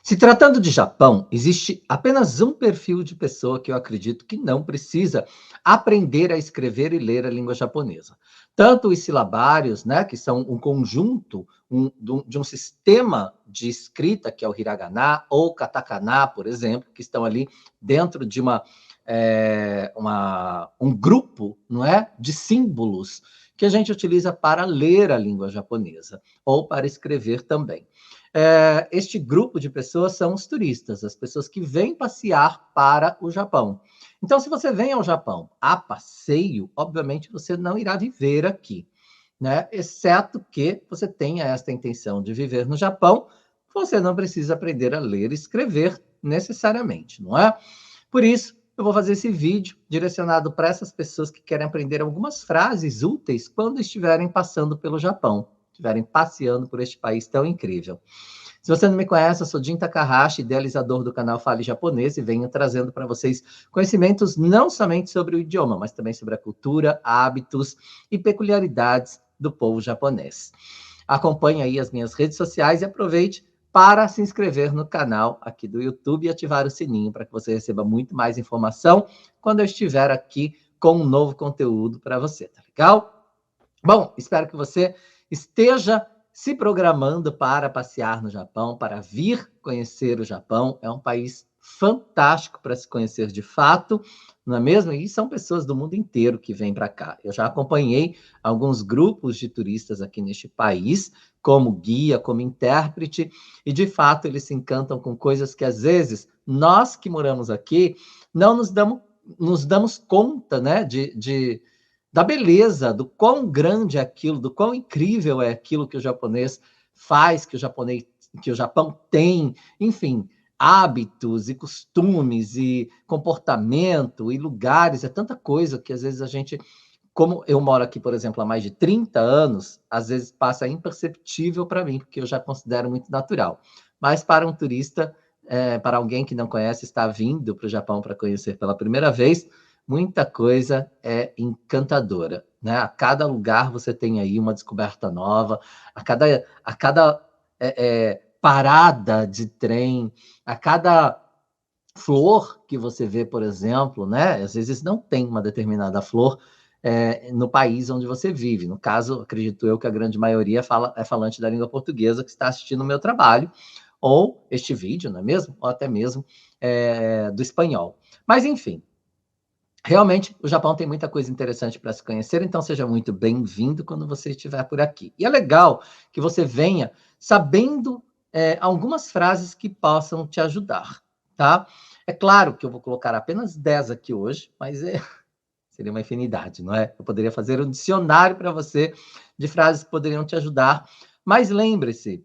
Se tratando de Japão, existe apenas um perfil de pessoa que eu acredito que não precisa aprender a escrever e ler a língua japonesa. Tanto os silabários, né, que são um conjunto de um sistema de escrita, que é o hiragana, ou katakana, por exemplo, que estão ali dentro de um grupo, não é, de símbolos que a gente utiliza para ler a língua japonesa, ou para escrever também. Este grupo de pessoas são os turistas, as pessoas que vêm passear para o Japão. Então, se você vem ao Japão a passeio, obviamente você não irá viver aqui, né? Exceto que você tenha esta intenção de viver no Japão, você não precisa aprender a ler e escrever necessariamente, não é? Por isso, eu vou fazer esse vídeo direcionado para essas pessoas que querem aprender algumas frases úteis quando estiverem passando pelo Japão, estiverem passeando por este país tão incrível. Se você não me conhece, eu sou Jin Takahashi, idealizador do canal Fale Japonês, e venho trazendo para vocês conhecimentos não somente sobre o idioma, mas também sobre a cultura, hábitos e peculiaridades do povo japonês. Acompanhe aí as minhas redes sociais e aproveite para se inscrever no canal aqui do YouTube e ativar o sininho para que você receba muito mais informação quando eu estiver aqui com um novo conteúdo para você, tá legal? Bom, espero que você esteja se programando para passear no Japão, para vir conhecer o Japão. É um país fantástico para se conhecer de fato, não é mesmo? E são pessoas do mundo inteiro que vêm para cá. Eu já acompanhei alguns grupos de turistas aqui neste país, como guia, como intérprete, e de fato eles se encantam com coisas que às vezes nós que moramos aqui não nos damos conta, né, da beleza, do quão grande é aquilo, do quão incrível é aquilo que o japonês faz, que o Japão tem, enfim, hábitos e costumes e comportamento e lugares, é tanta coisa que às vezes a gente, como eu moro aqui, por exemplo, há mais de 30 anos, às vezes passa imperceptível para mim, porque eu já considero muito natural. Mas para um turista, para alguém que não conhece, está vindo para o Japão para conhecer pela primeira vez, muita coisa é encantadora, né? A cada lugar você tem aí uma descoberta nova, a cada parada de trem, a cada flor que você vê, por exemplo, né? Às vezes não tem uma determinada flor no país onde você vive. No caso, acredito eu que a grande maioria é falante da língua portuguesa que está assistindo o meu trabalho, ou este vídeo, não é mesmo? Ou até mesmo do espanhol. Mas, enfim, realmente, o Japão tem muita coisa interessante para se conhecer, então seja muito bem-vindo quando você estiver por aqui. E é legal que você venha sabendo algumas frases que possam te ajudar, tá? É claro que eu vou colocar apenas 10 aqui hoje, mas seria uma infinidade, não é? Eu poderia fazer um dicionário para você de frases que poderiam te ajudar, mas lembre-se,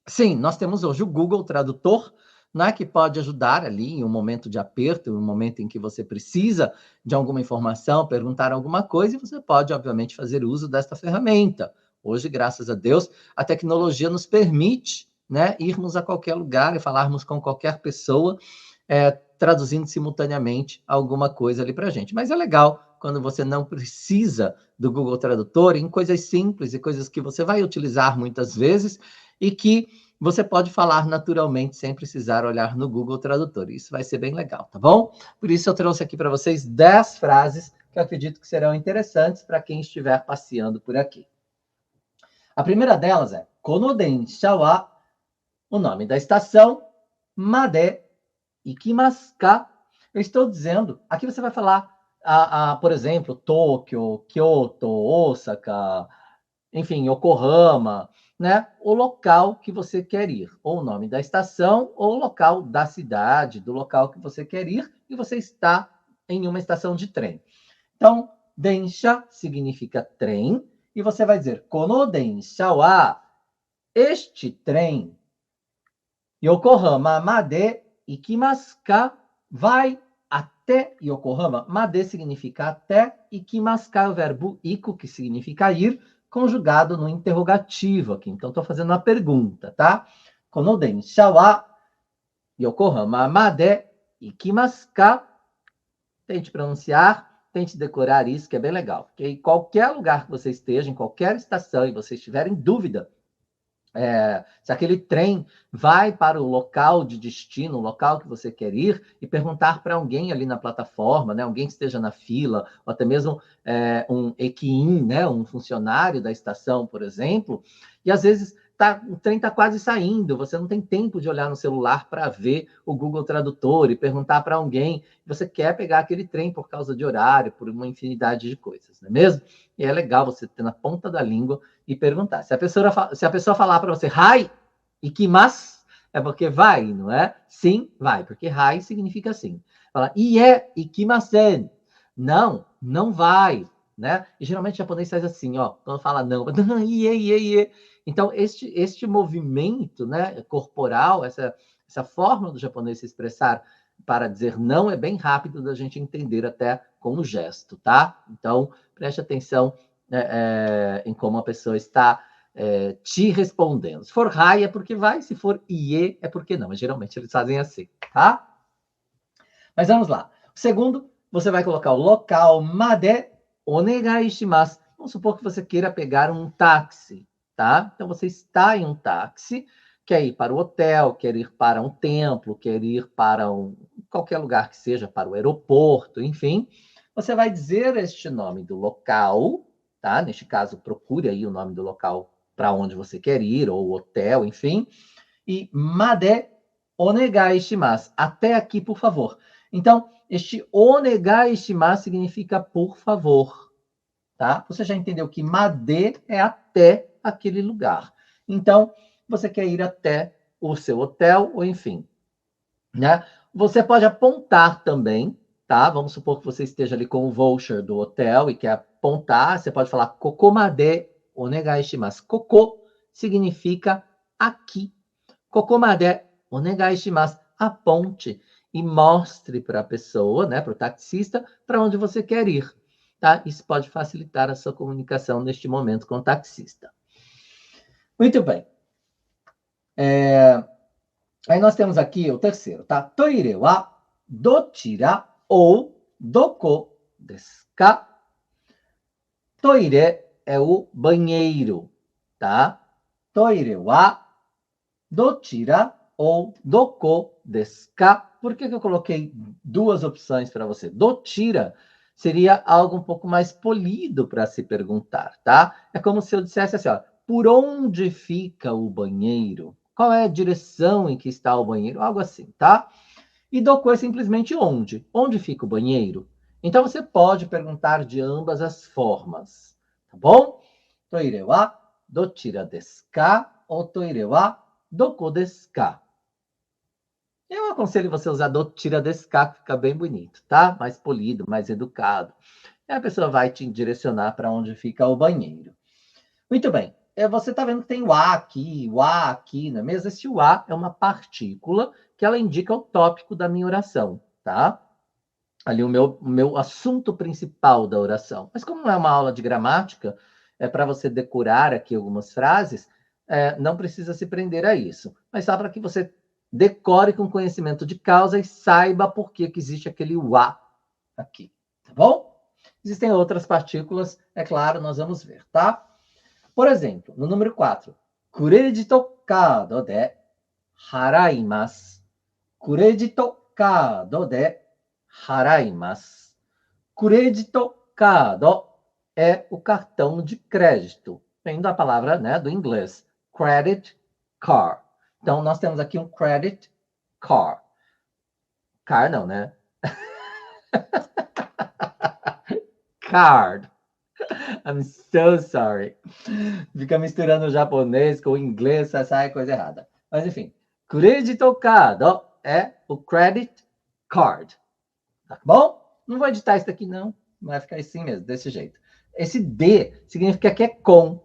sim, nós temos hoje o Google Tradutor, né, que pode ajudar ali em um momento de aperto, em um momento em que você precisa de alguma informação, perguntar alguma coisa, e você pode, obviamente, fazer uso desta ferramenta. Hoje, graças a Deus, a tecnologia nos permite, né, irmos a qualquer lugar e falarmos com qualquer pessoa, traduzindo simultaneamente alguma coisa ali para a gente. Mas é legal quando você não precisa do Google Tradutor em coisas simples e coisas que você vai utilizar muitas vezes e que você pode falar naturalmente sem precisar olhar no Google Tradutor. Isso vai ser bem legal, tá bom? Por isso eu trouxe aqui para vocês 10 frases que eu acredito que serão interessantes para quem estiver passeando por aqui. A primeira delas é Kono densha wa, o nome da estação, made ikimasu ka? Eu estou dizendo, aqui você vai falar, por exemplo, Tóquio, Kyoto, Osaka, enfim, Yokohama, né? O local que você quer ir, ou o nome da estação, ou o local da cidade, do local que você quer ir, e você está em uma estação de trem. Então, densha significa trem, e você vai dizer, kono densha wa, este trem, Yokohama made ikimasu ka, vai até Yokohama. Made significa até, ikimasu ka é o verbo iku, que significa ir, conjugado no interrogativo aqui. Então, estou fazendo uma pergunta, tá? Kono densha wa Yokohama made ikimasu ka? Tente pronunciar, tente decorar isso, que é bem legal. Porque em qualquer lugar que você esteja, em qualquer estação, e você estiver em dúvida, Se aquele trem vai para o local de destino, o local que você quer ir, e perguntar para alguém ali na plataforma, né, alguém que esteja na fila, ou até mesmo um equiin, né, um funcionário da estação, por exemplo, e às vezes o trem está quase saindo, você não tem tempo de olhar no celular para ver o Google Tradutor e perguntar para alguém, você quer pegar aquele trem por causa de horário, por uma infinidade de coisas, não é mesmo? E é legal você ter na ponta da língua e perguntar. Se a pessoa falar para você, hai, ikimasu, é porque vai, não é? Sim, vai, porque hai significa sim. Fala, ie, ikimasen. Não, não vai, né? E geralmente o japonês faz assim, ó, quando fala não, ie, ie, ie. Então, este movimento, né, corporal, essa forma do japonês se expressar para dizer não é bem rápido da gente entender até com o gesto, tá? Então, preste atenção em como a pessoa está te respondendo. Se for hai é porque vai, se for ie é porque não. Mas geralmente eles fazem assim, tá? Mas vamos lá. O segundo, você vai colocar o local made onegai shimasu. Vamos supor que você queira pegar um táxi, tá? Então você está em um táxi, quer ir para o hotel, quer ir para um templo, quer ir para qualquer lugar que seja, para o aeroporto, enfim. Você vai dizer este nome do local, tá? Neste caso, procure aí o nome do local para onde você quer ir, ou hotel, enfim. E made onegai shimasu. Até aqui, por favor. Então, este onegai shimasu significa por favor, tá? Você já entendeu que made é até aquele lugar. Então, você quer ir até o seu hotel, ou enfim, né? Você pode apontar também, tá? Vamos supor que você esteja ali com o voucher do hotel e quer apontar, você pode falar kokomade onegai shimasu. Koko significa aqui. Kokomade onegai shimasu. Aponte e mostre para a pessoa, né, para o taxista, para onde você quer ir, tá? Isso pode facilitar a sua comunicação neste momento com o taxista. Muito bem. Aí nós temos aqui o terceiro, tá? Toire wa dochira ou doko desu ka? Toire é o banheiro, tá? Toire wa dochira ou doko desu ka? Por que eu coloquei duas opções para você? Dochira seria algo um pouco mais polido para se perguntar, tá? É como se eu dissesse assim, ó, por onde fica o banheiro? Qual é a direção em que está o banheiro? Algo assim, tá? E doko é simplesmente onde? Onde fica o banheiro? Então você pode perguntar de ambas as formas, tá bom? Toire wa dochira desu ka? Ou toire wa doko desu ka? Eu aconselho você usar dochira desu ka, que fica bem bonito, tá? Mais polido, mais educado. E a pessoa vai te direcionar para onde fica o banheiro. Muito bem. Você está vendo que tem o a aqui, não é mesmo? Esse o a é uma partícula que ela indica o tópico da minha oração, tá? Ali o meu assunto principal da oração. Mas como não é uma aula de gramática, é para você decorar aqui algumas frases, não precisa se prender a isso. Mas só para que você decore com conhecimento de causa e saiba por que existe aquele wa aqui, tá bom? Existem outras partículas, é claro, nós vamos ver, tá? Por exemplo, no número 4, Credito card de haraimasu. Credito card de haraimasu. Credito card é o cartão de crédito. Vem da palavra, né, do inglês, credit card. Então, nós temos aqui um credit card. Car não, né? Card. I'm so sorry. Fica misturando o japonês com o inglês, sai coisa errada. Mas enfim, credito card é o credit card. Tá bom? Não vou editar isso daqui, não. Vai ficar assim mesmo, desse jeito. Esse D significa que é com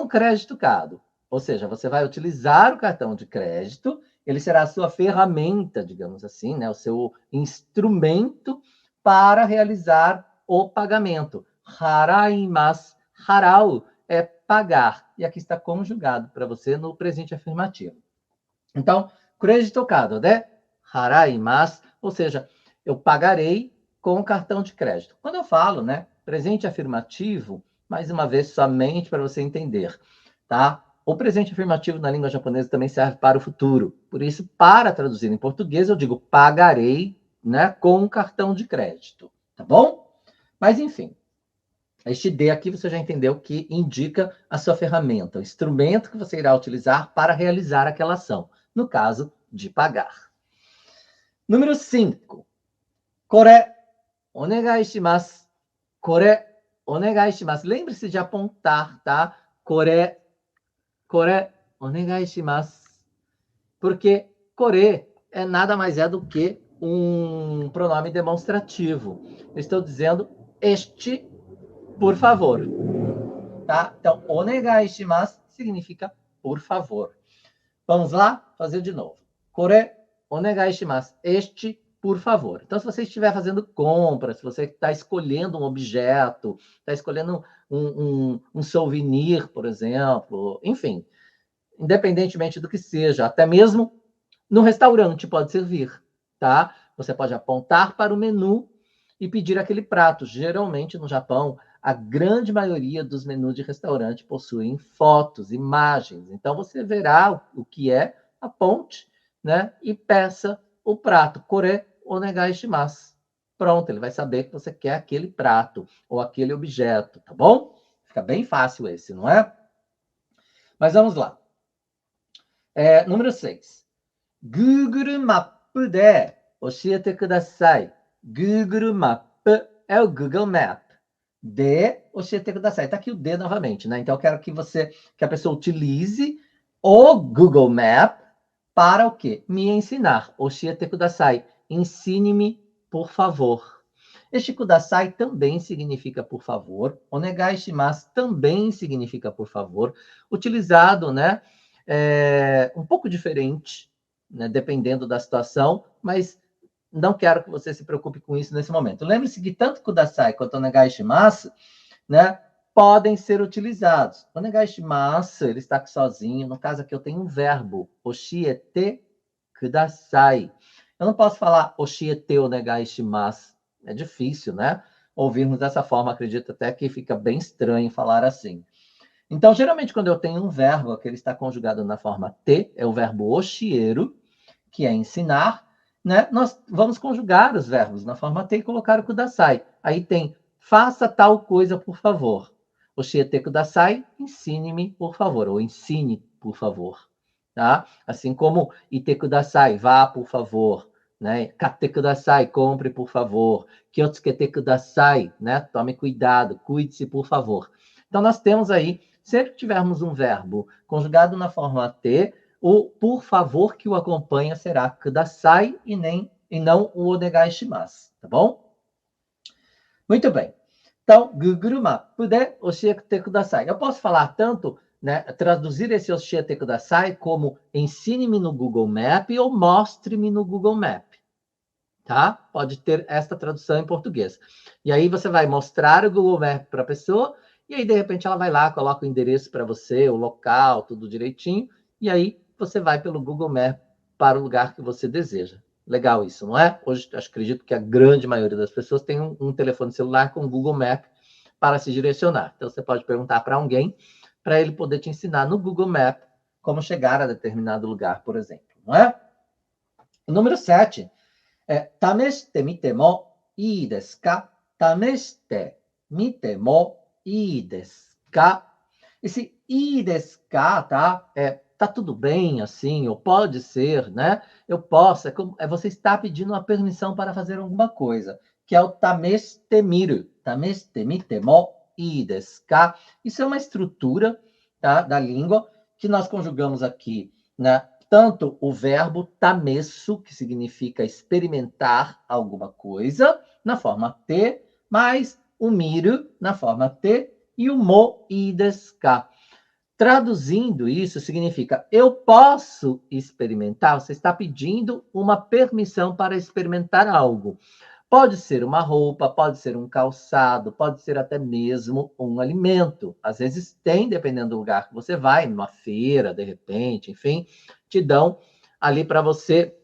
crédito card. Ou seja, você vai utilizar o cartão de crédito, ele será a sua ferramenta, digamos assim, né? O seu instrumento para realizar o pagamento. Haraimasu. Harau é pagar. E aqui está conjugado para você no presente afirmativo. Então, crédito card, né? Haraimasu, ou seja, eu pagarei com o cartão de crédito. Quando eu falo, né, presente afirmativo, mais uma vez, somente para você entender, tá? o presente afirmativo na língua japonesa também serve para o futuro. Por isso, para traduzir em português, eu digo pagarei, né, com um cartão de crédito, tá bom? Mas, enfim, este D aqui você já entendeu que indica a sua ferramenta, o instrumento que você irá utilizar para realizar aquela ação, no caso de pagar. Número 5. Kore, onegai shimasu. Kore, onegai shimasu. Lembre-se de apontar, tá? Kore, onegai shimasu. Porque kore é nada mais é do que um pronome demonstrativo. Eu estou dizendo este, por favor. Tá? Então, onegai shimasu significa por favor. Vamos lá? Fazer de novo. Kore, onegai shimasu. Este, por favor. Então, se você estiver fazendo compras, se você está escolhendo um objeto, está escolhendo um souvenir, por exemplo, enfim, independentemente do que seja, até mesmo no restaurante pode servir, tá? Você pode apontar para o menu e pedir aquele prato. Geralmente, no Japão, a grande maioria dos menus de restaurante possuem fotos, imagens. Então, você verá o que é, aponte, né? E peça o prato. Kore onegai shimasu. Pronto, ele vai saber que você quer aquele prato ou aquele objeto, tá bom? Fica bem fácil esse, não é? Mas vamos lá. Número 6. Google Map で教えてください. Google Map é o Google Map. De 教えてください. Tá aqui o de novamente, né? Então eu quero que a pessoa utilize o Google Map para o quê? Me ensinar. 教えてください. Ensine-me, por favor. Este kudasai também significa por favor. Onegai shimasu também significa por favor. Utilizado, né? Um pouco diferente, né, dependendo da situação, mas não quero que você se preocupe com isso nesse momento. Lembre-se que tanto kudasai quanto onegai shimasu, né, podem ser utilizados. Onegai shimasu, ele está aqui sozinho. No caso aqui eu tenho um verbo, oshiete kudasai. Eu não posso falar oshiete onegai shimasu. É difícil, né? Ouvirmos dessa forma, acredito até que fica bem estranho falar assim. Então, geralmente, quando eu tenho um verbo que ele está conjugado na forma T, é o verbo oshieru, que é ensinar, né? Nós vamos conjugar os verbos na forma T e colocar o kudasai. Aí tem, faça tal coisa, por favor. Oshiete kudasai, ensine-me, por favor, ou ensine, por favor. Tá? Assim como ite kudasai, vá, por favor. Né? Kate kudasai, compre, por favor. Kyotsukete kudasai, né? Tome cuidado, cuide-se, por favor. Então, nós temos aí, sempre que tivermos um verbo conjugado na forma T, o por favor que o acompanha será kudasai e não o onegai shimasu, tá bom? Muito bem. Então, Google Map de oshiete kudasai. Eu posso falar tanto, né, traduzir esse oshiete kudasai como ensine-me no Google Map ou mostre-me no Google Map. Tá? Pode ter esta tradução em português. E aí você vai mostrar o Google Map para a pessoa e aí, de repente, ela vai lá, coloca o endereço para você, o local, tudo direitinho, e aí você vai pelo Google Map para o lugar que você deseja. Legal isso, não é? Hoje, acredito que a grande maioria das pessoas tem um telefone celular com Google Map para se direcionar. Então, você pode perguntar para alguém, para ele poder te ensinar no Google Map como chegar a determinado lugar, por exemplo, não é? O número 7 é tameshite mite mo ii desu ka? Tameshite mite mo ii desu ka? Esse ii desu ka, tá? Tá tudo bem assim, ou pode ser, né? Eu posso, você está pedindo uma permissão para fazer alguma coisa, que é o tameshite miru. Tameshite mite mo ii desu ka? Isso é uma estrutura, tá, da língua que nós conjugamos aqui, né? Tanto o verbo tamesu, que significa experimentar alguma coisa, na forma T, mais o miru, na forma T, e o mo i desu ka. Traduzindo isso, significa eu posso experimentar. Você está pedindo uma permissão para experimentar algo. Pode ser uma roupa, pode ser um calçado, pode ser até mesmo um alimento. Às vezes tem, dependendo do lugar que você vai, numa feira, de repente, enfim, te dão ali para você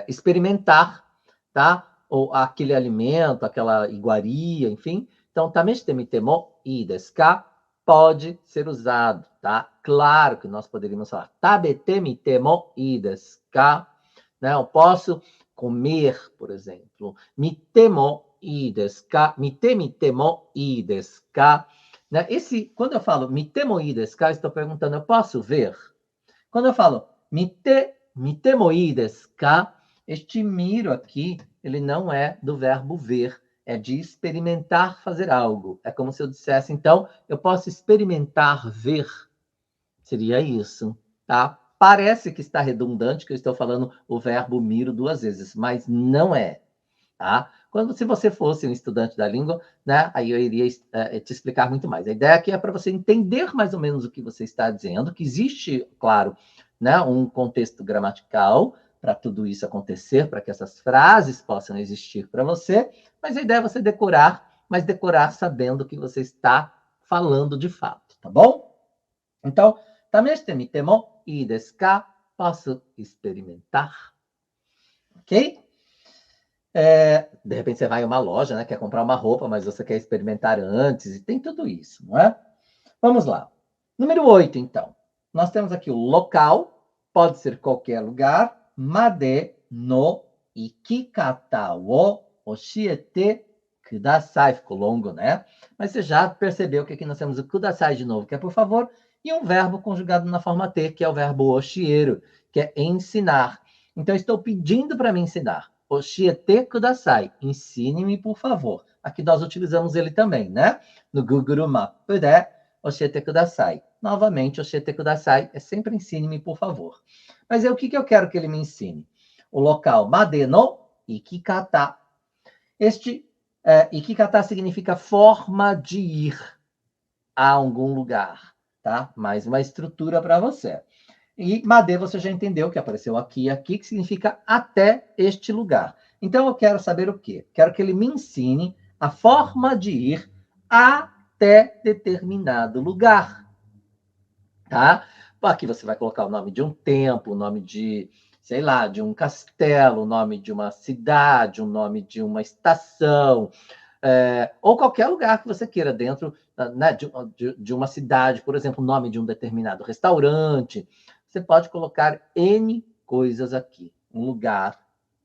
experimentar, tá? Ou aquele alimento, aquela iguaria, enfim. Então, tameshite mite mo ii desu ka? pode ser usado, tá? Claro que nós poderíamos falar tabete mite mo ii desu ka? Né? Eu posso comer, por exemplo. Mite mo ii desu ka? Mite mo ii desu ka? Né? Quando eu falo mite mo ii desu ka, eu estou perguntando, eu posso ver? Quando eu falo mite mo ii desu ka? Este miro aqui, ele não é do verbo ver, é de experimentar fazer algo. É como se eu dissesse, então, eu posso experimentar ver. Seria isso, tá? Parece que está redundante, que eu estou falando o verbo miro duas vezes, mas não é, tá? Se você fosse um estudante da língua, né, aí eu iria te explicar muito mais. A ideia aqui é para você entender mais ou menos o que você está dizendo, que existe, claro, né, um contexto gramatical para tudo isso acontecer, para que essas frases possam existir para você, mas a ideia é você decorar, mas decorar sabendo o que você está falando de fato, tá bom? Então, tameshite mite mo ii desu ka? Posso experimentar, ok? De repente você vai em uma loja, né, quer comprar uma roupa, mas você quer experimentar antes, e tem tudo isso, não é? Vamos lá. Número 8, então. Nós temos aqui o local, pode ser qualquer lugar. Made no ikikata wo oshiete kudasai. Ficou longo, né? Mas você já percebeu que aqui nós temos o kudasai de novo, que é por favor, e um verbo conjugado na forma T, que é o verbo oshieru, que é ensinar. Então, estou pedindo para me ensinar. Oshiete kudasai. Ensine-me, por favor. Aqui nós utilizamos ele também, né? No Google Maps, Oshete kudasai. Novamente, Oshete kudasai é sempre ensine-me, por favor. Mas o que eu quero que ele me ensine? O local Made no ikikata. Ikikata significa forma de ir a algum lugar, tá? Mais uma estrutura para você. E Made você já entendeu que apareceu aqui, que significa até este lugar. Então eu quero saber o quê? Quero que ele me ensine a forma de ir até determinado lugar, tá? Aqui você vai colocar o nome de um templo, o nome de, sei lá, de um castelo, o nome de uma cidade, o nome de uma estação, ou qualquer lugar que você queira dentro, né, de uma cidade, por exemplo, o nome de um determinado restaurante. Você pode colocar N coisas aqui. Um lugar,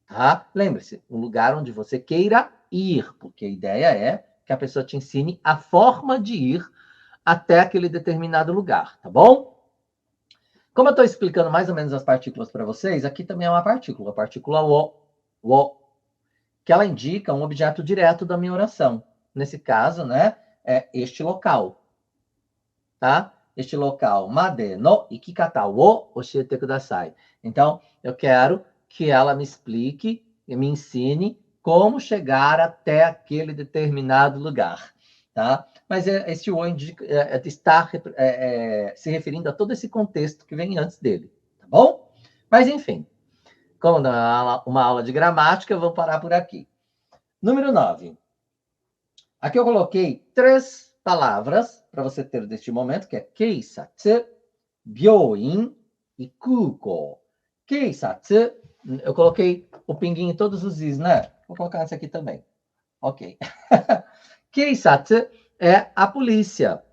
tá? Lembre-se, um lugar onde você queira ir, porque a ideia é que a pessoa te ensine a forma de ir até aquele determinado lugar, tá bom? Como eu estou explicando mais ou menos as partículas para vocês, aqui também é uma partícula, a partícula o, que ela indica um objeto direto da minha oração. Nesse caso, né, é este local, tá? Este local, Made no ikikata wo oshiete kudasai. Então, eu quero que ela me explique e me ensine como chegar até aquele determinado lugar, tá? Mas esse o está se referindo a todo esse contexto que vem antes dele, tá bom? Mas, enfim, como não é uma aula de gramática, eu vou parar por aqui. Número 9. Aqui eu coloquei 3 palavras para você ter deste momento, que é keisatsu, byouin e kukou. Keisatsu, eu coloquei o pinguinho em todos os is, né? Vou colocar esse aqui também. Ok. Keisatsu é a polícia,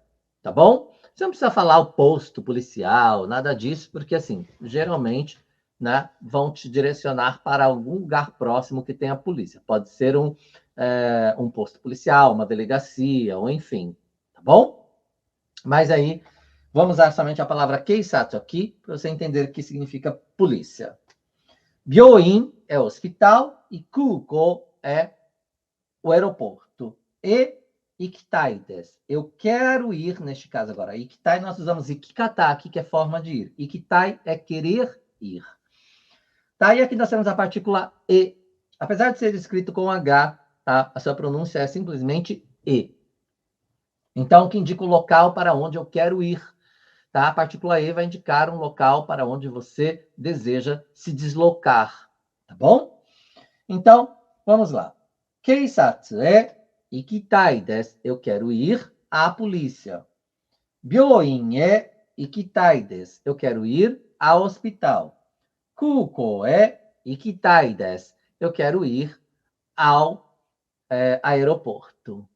tá bom? Você não precisa falar o posto policial, nada disso, porque, assim, geralmente, né, vão te direcionar para algum lugar próximo que tenha polícia. Pode ser um posto policial, uma delegacia, ou enfim, tá bom? Mas aí, vamos usar somente a palavra keisatsu aqui, para você entender o que significa polícia. Byouin é hospital e kukou é o aeroporto. E ikitai desu. Eu quero ir, neste caso agora. Ikitai, nós usamos ikikata aqui, que é forma de ir. Ikitai é querer ir. Tá? E aqui nós temos a partícula E. Apesar de ser escrito com H, tá? A sua pronúncia é simplesmente E. Então, que indica o local para onde eu quero ir. Tá? A partícula E vai indicar um local para onde você deseja se deslocar. Tá bom? Então, vamos lá. Keisatsu e ikitai desu. Eu quero ir à polícia. Byouin e ikitai desu. Eu quero ir ao hospital. Kukou e ikitai desu. Eu quero ir ao aeroporto.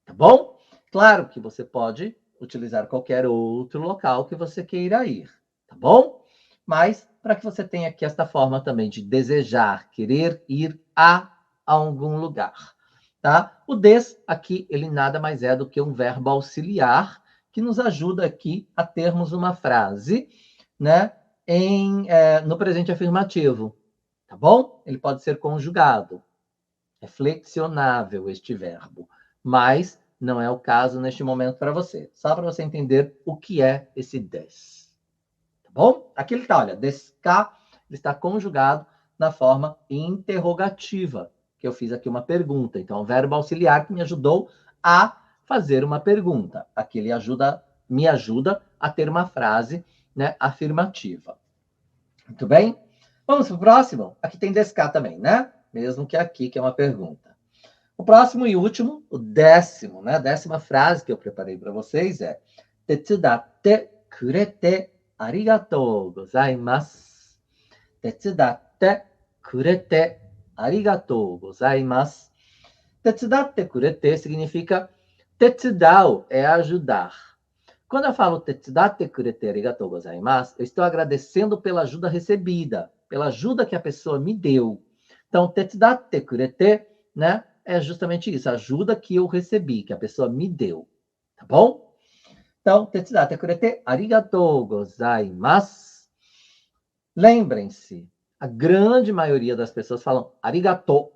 Tá bom? Claro que você pode utilizar qualquer outro local que você queira ir, tá bom? Mas para que você tenha aqui esta forma também de desejar, querer ir a algum lugar, tá? O des aqui, ele nada mais é do que um verbo auxiliar que nos ajuda aqui a termos uma frase, né, no presente afirmativo, tá bom? Ele pode ser conjugado. É flexionável este verbo, mas não é o caso neste momento para você. Só para você entender o que é esse des. Tá bom? Aqui ele está, olha, desca, ele está conjugado na forma interrogativa, que eu fiz aqui uma pergunta. Então, é um verbo auxiliar que me ajudou a fazer uma pergunta. Aqui ele me ajuda a ter uma frase, né, afirmativa. Muito bem? Vamos para o próximo? Aqui tem desca também, né? Mesmo que aqui, que é uma pergunta. O próximo e último, o 10º, né? A 10ª frase que eu preparei para vocês é tetsudatte kurete arigatou gozaimasu. Tetsudatte kurete arigatou gozaimasu. Tetsudatte kurete significa tetsudau é ajudar. Quando eu falo tetsudatte kurete arigatou gozaimasu, eu estou agradecendo pela ajuda recebida, pela ajuda que a pessoa me deu. Então, tetsudatte kurete, né, é justamente isso, a ajuda que eu recebi, que a pessoa me deu. Tá bom? Então, tetsudatte kurete arigatou gozaimasu. Lembrem-se, a grande maioria das pessoas falam arigato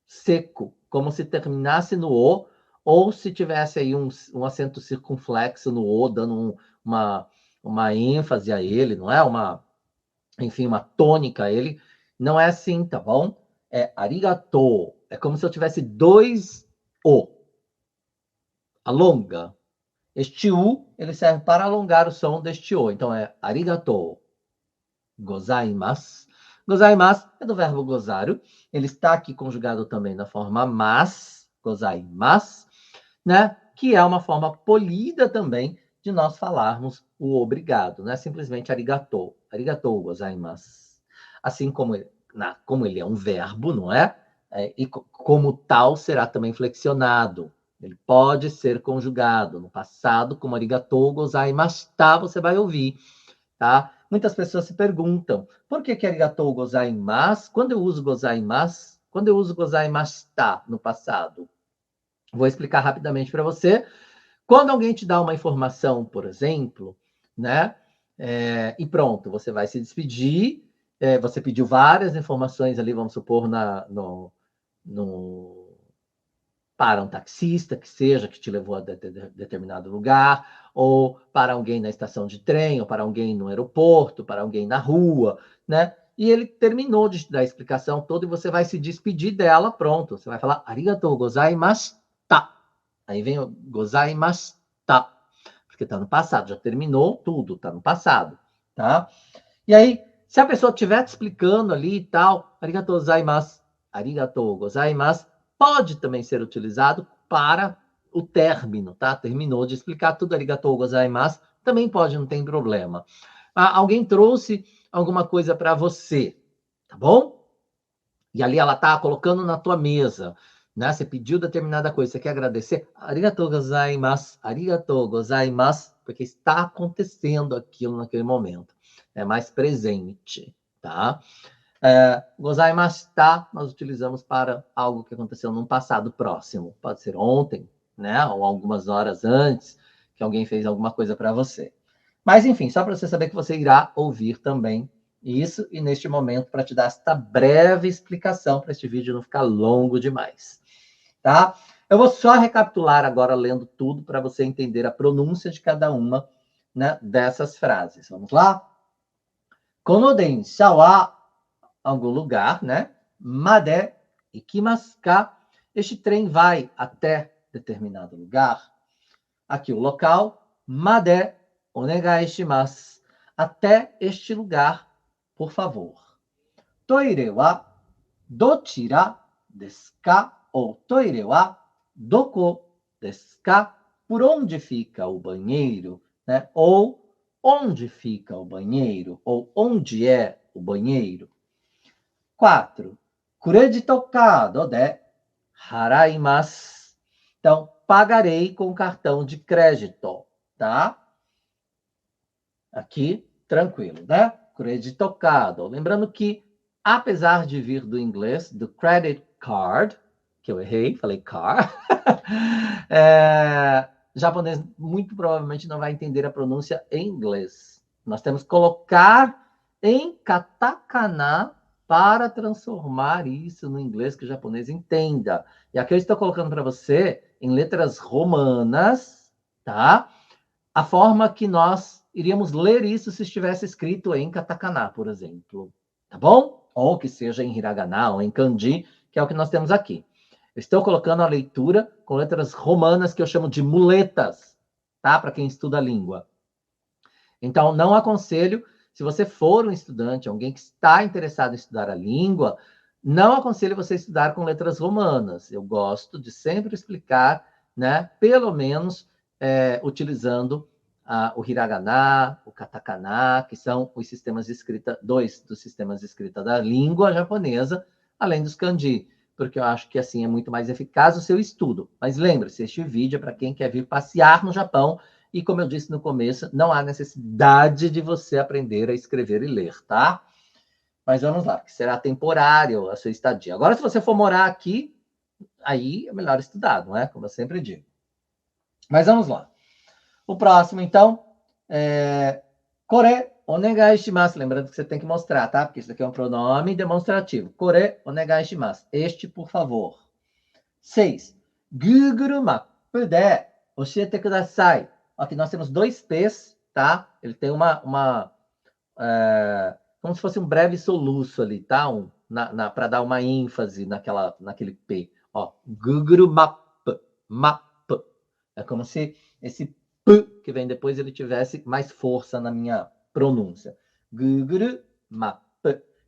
seco, como se terminasse no o, ou se tivesse aí um acento circunflexo no o, dando uma ênfase a ele, não é? Enfim, uma tônica a ele. Não é assim, tá bom? É arigato. É como se eu tivesse dois o. Alonga. Este u, ele serve para alongar o som deste o. Então, é arigato gozaimasu. Gozaimasu é do verbo gozaru. Ele está aqui conjugado também na forma mas, gozaimasu, né? Que é uma forma polida também de nós falarmos o obrigado, não é simplesmente arigatou. Arigatou gozaimasu. Assim como ele é um verbo, não é? E como tal será também flexionado. Ele pode ser conjugado no passado, como arigatou gozaimashita, você vai ouvir, tá? Muitas pessoas se perguntam, por que arigatou gozaimasu? Quando eu uso gozaimasu? Quando eu uso gozaimashita no passado? Vou explicar rapidamente para você. Quando alguém te dá uma informação, por exemplo, né? E pronto, você vai se despedir. Você pediu várias informações ali, vamos supor, para um taxista, que seja, que te levou a determinado lugar, ou para alguém na estação de trem, ou para alguém no aeroporto, para alguém na rua, né? E ele terminou de dar a explicação toda e você vai se despedir dela, pronto. Você vai falar, arigatou gozaimashita. Aí vem o gozaimashita, porque está no passado, já terminou tudo, está no passado, tá? E aí, se a pessoa estiver te explicando ali e tal, arigatou gozaimasu, arigatou gozaimasu, pode também ser utilizado para o término, tá? Terminou de explicar tudo, arigatou gozaimasu, também pode, não tem problema. Alguém trouxe alguma coisa para você, tá bom? E ali ela tá colocando na tua mesa, né? Você pediu determinada coisa, você quer agradecer? Arigatou gozaimasu, porque está acontecendo aquilo naquele momento. É mais presente, tá? Gozaimashita nós utilizamos para algo que aconteceu num passado próximo. Pode ser ontem, né? Ou algumas horas antes, que alguém fez alguma coisa para você. Mas, enfim, só para você saber que você irá ouvir também isso, e neste momento, para te dar esta breve explicação, para este vídeo não ficar longo demais, tá? Eu vou só recapitular agora, lendo tudo, para você entender a pronúncia de cada uma, né, dessas frases. Vamos lá? Kono densha wa, algum lugar, né? Made ikimasu ka? Este trem vai até determinado lugar. Aqui o local, made onegai shimasu. Até este lugar, por favor. Toire wa dochira desu ka? Ou toire wa doko desu ka? Por onde fica o banheiro, né? Ou onde fica o banheiro? Ou onde é o banheiro? 4. クレジットカードで払います. Então, pagarei com cartão de crédito. tá? Aqui, tranquilo, né? Credit card. Lembrando que, apesar de vir do inglês, do credit card, que eu errei, falei car, japonês muito provavelmente não vai entender a pronúncia em inglês. Nós temos que colocar em katakana para transformar isso no inglês que o japonês entenda. E aqui eu estou colocando para você em letras romanas, tá? A forma que nós iríamos ler isso se estivesse escrito em katakana, por exemplo. Tá bom? Ou que seja em hiragana ou em kanji, que é o que nós temos aqui. Estou colocando a leitura com letras romanas que eu chamo de muletas, tá? Para quem estuda a língua. Então, não aconselho, se você for um estudante, alguém que está interessado em estudar a língua, não aconselho você estudar com letras romanas. Eu gosto de sempre explicar, né? Pelo menos utilizando o hiragana, o katakana, que são os sistemas de escrita, dois dos sistemas de escrita da língua japonesa, além dos kanji, porque eu acho que assim é muito mais eficaz o seu estudo. Mas lembre-se, este vídeo é para quem quer vir passear no Japão e, como eu disse no começo, não há necessidade de você aprender a escrever e ler, tá? Mas vamos lá, que será temporário a sua estadia. Agora, se você for morar aqui, aí é melhor estudar, não é? Como eu sempre digo. Mas vamos lá. O próximo, então, kore onegai shimasu. Lembrando que você tem que mostrar, tá? Porque isso aqui é um pronome demonstrativo. Kore onegai shimasu. Este, por favor. 6. Google Maps de oshiete kudasai. Aqui nós temos dois P's, tá? Ele tem como se fosse um breve soluço ali, tá? Para dar uma ênfase naquele P. Ó, Google Map. Map. É como se esse P que vem depois ele tivesse mais força na minha pronúncia. Google Map.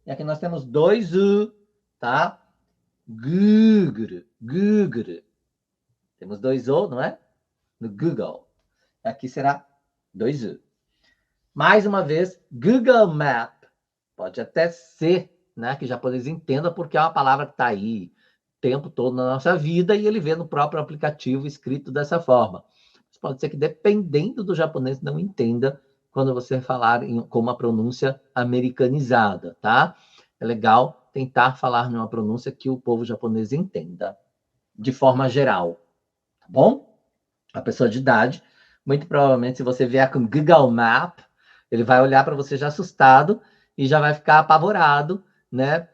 E aqui nós temos dois U, tá? Google. Google. Temos dois O, não é? No Google. Aqui será dois U. Mais uma vez, Google Map. Pode até ser, né, que o japonês entenda porque é uma palavra que está aí o tempo todo na nossa vida e ele vê no próprio aplicativo escrito dessa forma. Mas pode ser que, dependendo do japonês, não entenda quando você falar com uma pronúncia americanizada, tá? É legal tentar falar numa pronúncia que o povo japonês entenda, de forma geral, tá bom? A pessoa de idade, muito provavelmente, se você vier com Google Map, ele vai olhar para você já assustado e já vai ficar apavorado, né?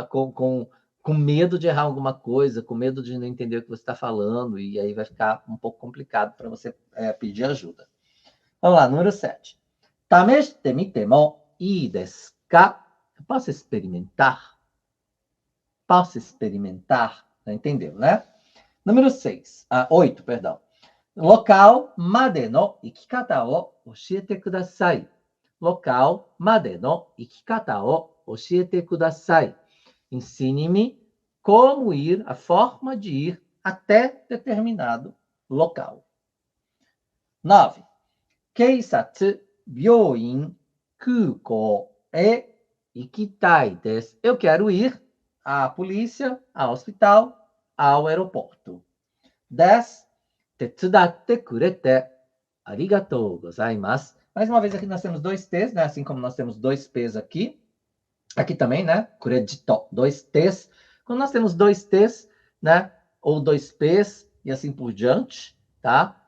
Com medo de errar alguma coisa, com medo de não entender o que você está falando, e aí vai ficar um pouco complicado para você pedir ajuda. Vamos lá, número 7. Tameshite mite mo ii desu ka? Posso experimentar? Posso experimentar? Entendeu, né? Número 8, perdão. Local made no ikikata o oshiete kudasai. Local made no ikikata o oshiete kudasai. Ensine-me como ir, a forma de ir até determinado local. 9. Keisatsu, byouin, kukou e ikitai desu. Eu quero ir à polícia, ao hospital, ao aeroporto. 10. Tetsudatte kurete arigatou gozaimasu. Mais uma vez aqui nós temos dois T's, né? Assim como nós temos dois P's aqui. Aqui também, né? Kuredito, dois T's. Quando nós temos dois T's, né? Ou dois P's e assim por diante, tá?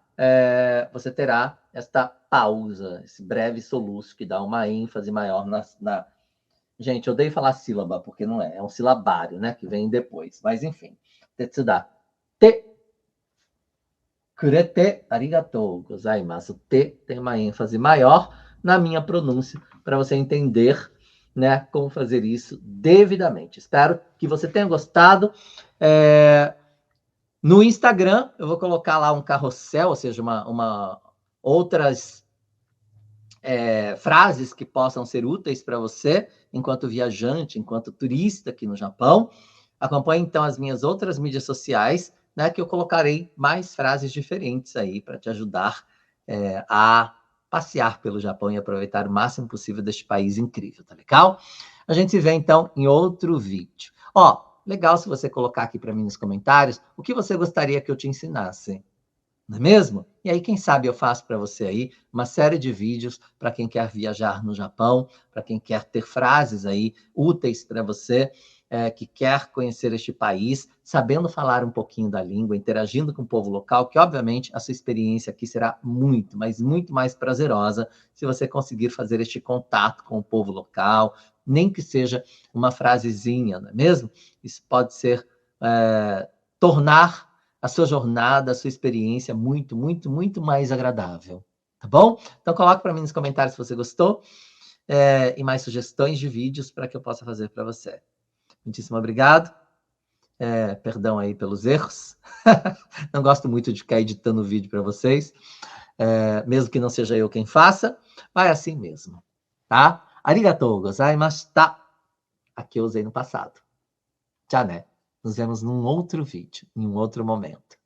Você terá esta pausa, esse breve soluço que dá uma ênfase maior na... Gente, eu odeio falar sílaba, porque não é. É um silabário, né? Que vem depois. Mas, enfim. Tetsudatte kurete arigatou gozaimasu. O T tem uma ênfase maior na minha pronúncia, para você entender, né, como fazer isso devidamente. Espero que você tenha gostado. No Instagram, eu vou colocar lá um carrossel, ou seja, outras frases que possam ser úteis para você, enquanto viajante, enquanto turista aqui no Japão. Acompanhe, então, as minhas outras mídias sociais, né, que eu colocarei mais frases diferentes aí para te ajudar a passear pelo Japão e aproveitar o máximo possível deste país incrível, tá legal? A gente se vê, então, em outro vídeo. Legal se você colocar aqui para mim nos comentários o que você gostaria que eu te ensinasse. não é mesmo? E aí, quem sabe eu faço para você aí uma série de vídeos para quem quer viajar no Japão, para quem quer ter frases aí úteis para você, que quer conhecer este país, sabendo falar um pouquinho da língua, interagindo com o povo local, que obviamente a sua experiência aqui será muito, mas muito mais prazerosa se você conseguir fazer este contato com o povo local, nem que seja uma frasezinha, não é mesmo? Isso pode ser tornar a sua jornada, a sua experiência muito, muito, muito mais agradável, tá bom? Então coloque para mim nos comentários se você gostou e mais sugestões de vídeos para que eu possa fazer para você. Muitíssimo obrigado. Perdão aí pelos erros. Não gosto muito de ficar editando vídeo para vocês, mesmo que não seja eu quem faça, vai assim mesmo, tá? Arigatou gozaimashita. Aqui eu usei no passado. Já, né? Nos vemos num outro vídeo, em um outro momento.